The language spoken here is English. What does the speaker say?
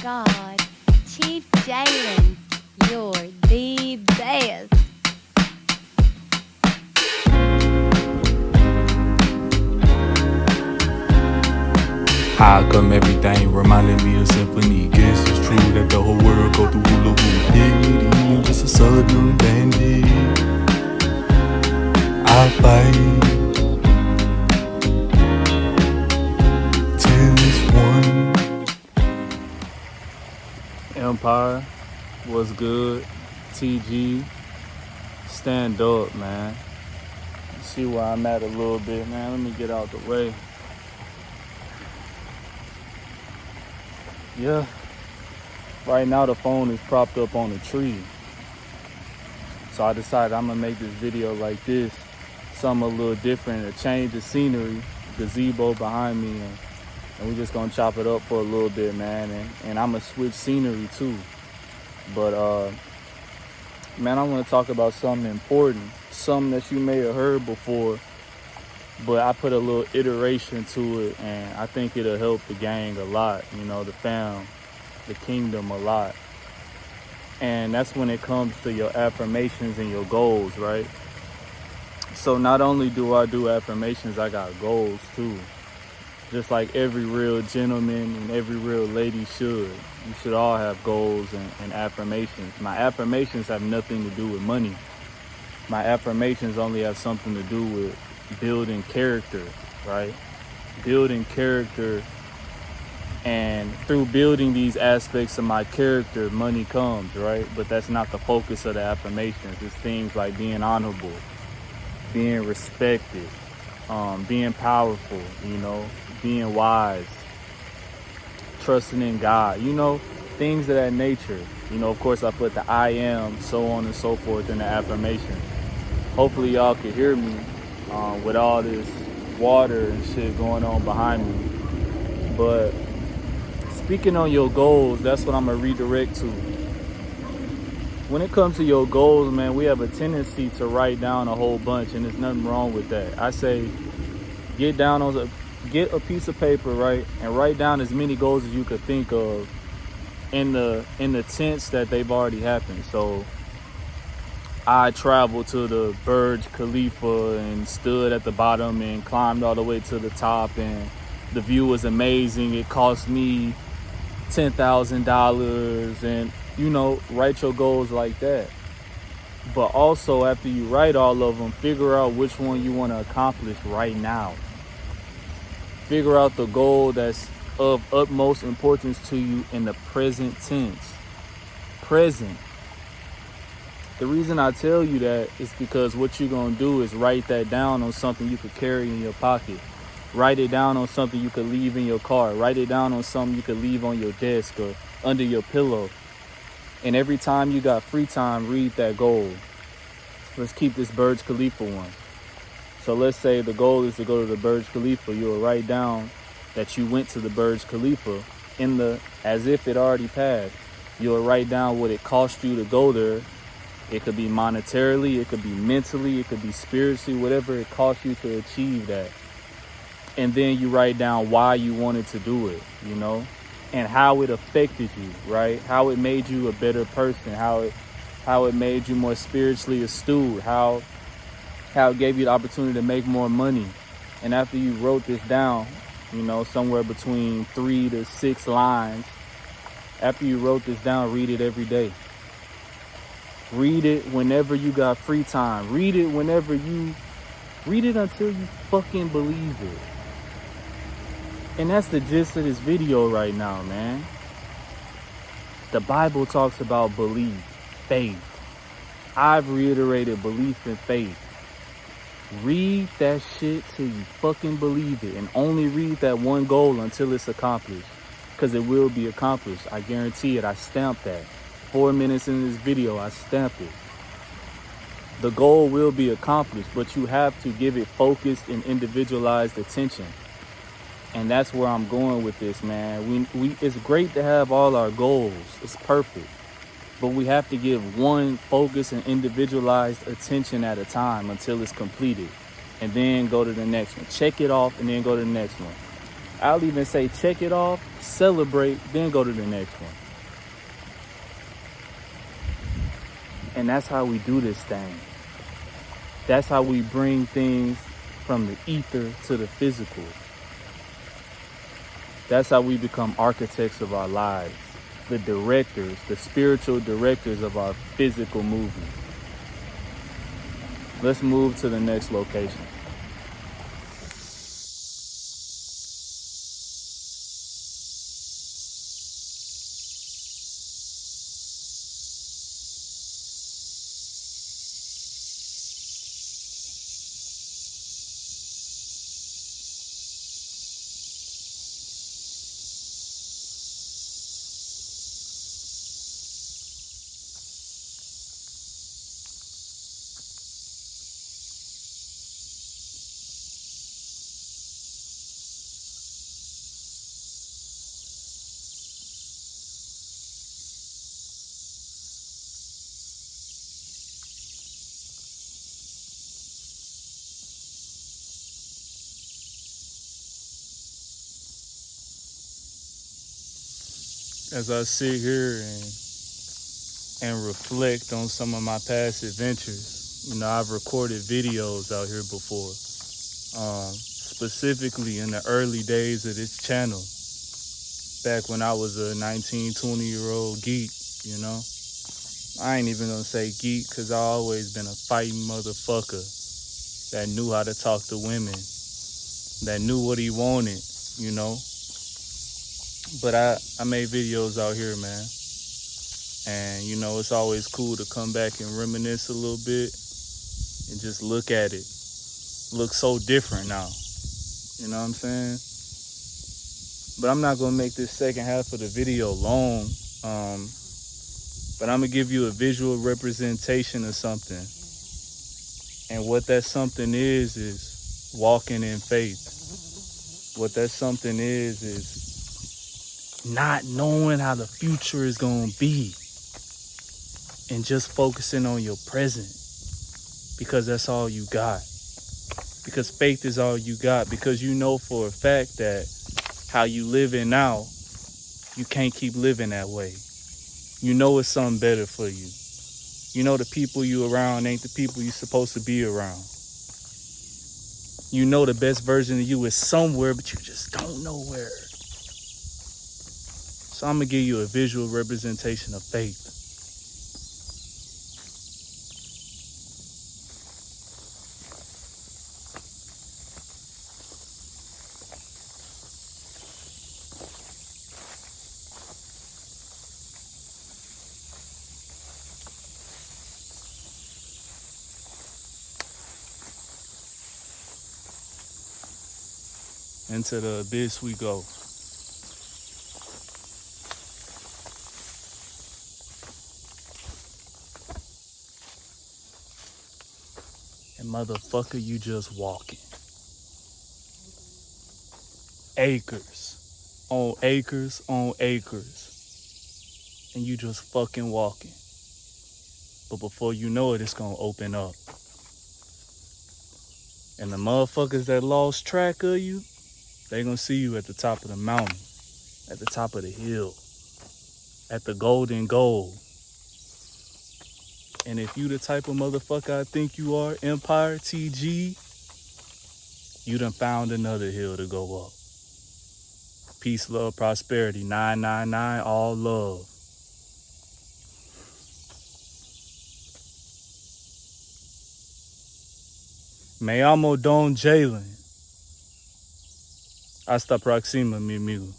God, Chief Jaelyn, you're the best. How come everything reminded me of symphony? Guess it's true that the whole world go through hula hoop. Dignity, I'm just a southern bandit. I fight till it's won. Empire, what's good? TG, stand up, man. See where I'm at a little bit, man. Let me get out the way. Yeah, right now the phone is propped up on a tree. So I decided I'm gonna make this video like this, something a little different, a change of scenery, gazebo behind me, and we're just gonna chop it up for a little bit, man. And I'm gonna switch scenery too. But man, I wanna talk about something important, something that you may have heard before, but I put a little iteration to it, and I think it'll help the gang a lot, you know, the fam, the kingdom a lot. And that's when it comes to your affirmations and your goals, right? So not only do I do affirmations, I got goals too. Just like every real gentleman and every real lady should. You should all have goals and affirmations. My affirmations have nothing to do with money. My affirmations only have something to do with building character, right? Building character, and through building these aspects of my character, money comes, right? But that's not the focus of the affirmations. It's things like being honorable, being respected, being powerful, you know, being wise, trusting in God, you know, things of that nature. You know, of course, I put the I am, so on and so forth in the affirmation. Hopefully y'all can hear me with all this water and shit going on behind me. But speaking on your goals, that's what I'm gonna redirect to. When it comes to your goals, man, we have a tendency to write down a whole bunch, and there's nothing wrong with that. I say get a piece of paper, right, and write down as many goals as you could think of in the tense that they've already happened. So I traveled to the Burj Khalifa and stood at the bottom and climbed all the way to the top, and the view was amazing. It cost me $10,000, and you know, write your goals like that. But also, after you write all of them, figure out which one you want to accomplish right now. Figure out the goal that's of utmost importance to you in the present tense. Present. The reason I tell you that is because what you're going to do is write that down on something you could carry in your pocket. Write it down on something you could leave in your car. Write it down on something you could leave on your desk or under your pillow. And every time you got free time, read that goal. Let's keep this Burj Khalifa one. So let's say the goal is to go to the Burj Khalifa. You'll write down that you went to the Burj Khalifa as if it already passed. You'll write down what it cost you to go there. It could be monetarily, it could be mentally, it could be spiritually, whatever it cost you to achieve that. And then you write down why you wanted to do it, you know, and how it affected you, right? How it made you a better person, how it made you more spiritually astute, how it gave you the opportunity to make more money. And after you wrote this down, you know, somewhere between 3 to 6 lines, after you wrote this down, read it every day. Read it whenever you got free time. Read it until you fucking believe it. And that's the gist of this video right now, man. The Bible talks about belief, faith. I've reiterated belief and faith. Read that shit till you fucking believe it, and only read that one goal until it's accomplished, because it will be accomplished. I guarantee it. I stamped that. 4 minutes in this video, I stamped it. The goal will be accomplished, but you have to give it focused and individualized attention. And that's where I'm going with this, man. It's great to have all our goals. It's perfect. But we have to give one focused and individualized attention at a time until it's completed. And then go to the next one. Check it off and then go to the next one. I'll even say check it off, celebrate, then go to the next one. And that's how we do this thing. That's how we bring things from the ether to the physical. That's how we become architects of our lives, the directors, the spiritual directors of our physical movement. Let's move to the next location. As I sit here and reflect on some of my past adventures, you know, I've recorded videos out here before, specifically in the early days of this channel, back when I was a 19, 20-year-old geek, you know. I ain't even gonna say geek, because I always been a fighting motherfucker that knew how to talk to women, that knew what he wanted, you know. But I made videos out here, man. And, you know, it's always cool to come back and reminisce a little bit and just look at it. Looks so different now. You know what I'm saying? But I'm not going to make this second half of the video long. But I'm going to give you a visual representation of something. And what that something is walking in faith. What that something is not knowing how the future is going to be and just focusing on your present, because that's all you got. Because faith is all you got. Because you know for a fact that how you living now, you can't keep living that way. You know it's something better for you. You know the people you around ain't the people you supposed to be around. You know the best version of you is somewhere, but you just don't know where. So I'm going to give you a visual representation of faith. Into the abyss we go. And motherfucker, you just walking. Acres on acres on acres. And you just fucking walking. But before you know it, it's gonna open up. And the motherfuckers that lost track of you, they gonna see you at the top of the mountain, at the top of the hill, at the golden goal. And if you the type of motherfucker I think you are, Empire TG, you done found another hill to go up. Peace, love, prosperity, 999, all love. Me llamo Don Jaelyn. Hasta próxima, mi amigo.